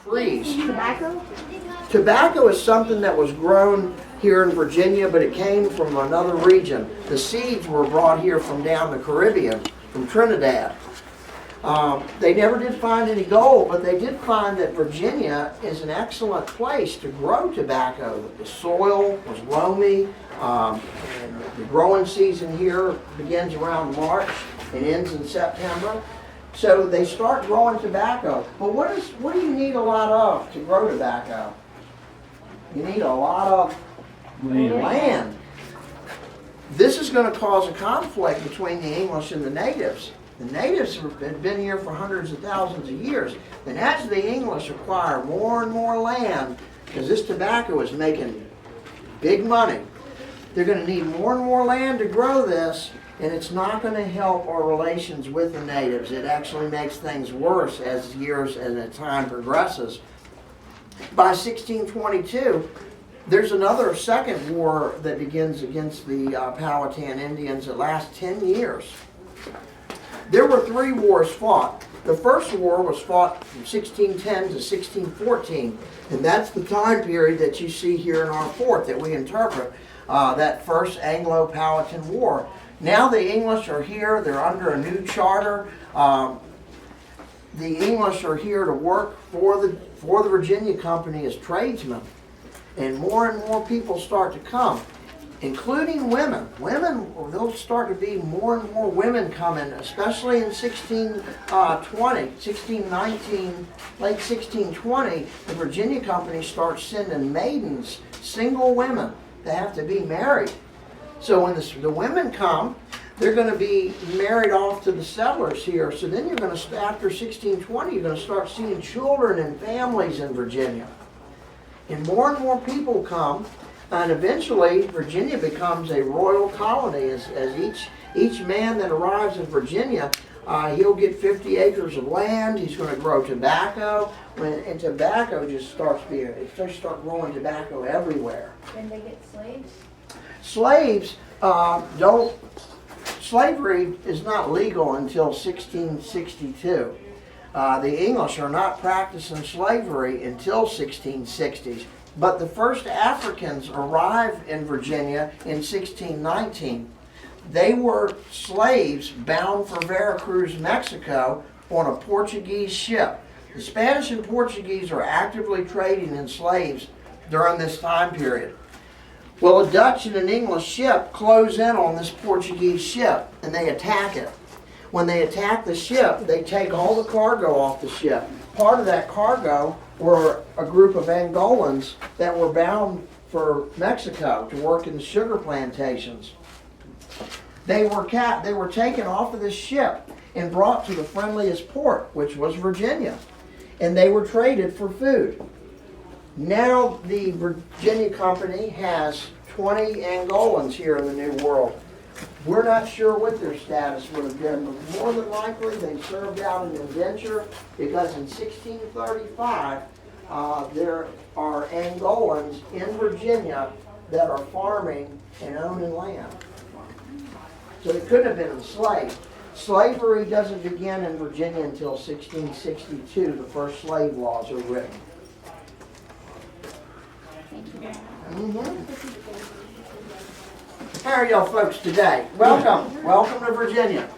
freeze. Tobacco? Tobacco is something that was grown here in Virginia, but it came from another region. The seeds were brought here from down the Caribbean, from Trinidad. They never did find any gold, but they did find that Virginia is an excellent place to grow tobacco. The soil was loamy, and the growing season here begins around March and ends in September. So they start growing tobacco. But what do you need a lot of to grow tobacco? You need a lot of land. This is going to cause a conflict between the English and the natives. The natives have been here for hundreds of thousands of years. And as the English acquire more and more land, because this tobacco is making big money, they're going to need more and more land to grow this, and it's not going to help our relations with the natives. It actually makes things worse as years and as time progresses. By 1622, there's another second war that begins against the Powhatan Indians that lasts 10 years. There were 3 wars fought. The first war was fought from 1610 to 1614, and that's the time period that you see here in our fort that we interpret, that first Anglo-Powhatan War. Now the English are here. They're under a new charter. The English are here to work for the Virginia Company as tradesmen, and more people start to come, including women. There'll start to be more and more women coming, especially in 1620, 1619, late 1620. The Virginia Company starts sending maidens, single women, that have to be married. So when the women come, they're going to be married off to the settlers here. So then you're going to, after 1620, you're going to start seeing children and families in Virginia. And more people come. And eventually, Virginia becomes a royal colony. As each man that arrives in Virginia, he'll get 50 acres of land. He's going to grow tobacco, and tobacco just starts growing tobacco everywhere. Then they get slaves? Slaves slavery is not legal until 1662. The English are not practicing slavery until 1660s. But the first Africans arrived in Virginia in 1619. They were slaves bound for Veracruz, Mexico, on a Portuguese ship. The Spanish and Portuguese are actively trading in slaves during this time period. Well, a Dutch and an English ship close in on this Portuguese ship, and they attack it. When they attack the ship, they take all the cargo off the ship. Part of that cargo were a group of Angolans that were bound for Mexico to work in the sugar plantations. They were taken off of this ship and brought to the friendliest port, which was Virginia, and they were traded for food. Now the Virginia Company has 20 Angolans here in the New World. We're not sure what their status would have been, but more than likely they served out an indenture, because in 1635 there are Angolans in Virginia that are farming and owning land. So they couldn't have been enslaved. Slavery doesn't begin in Virginia until 1662. The first slave laws are written. How are y'all folks today? Welcome. Welcome to Virginia.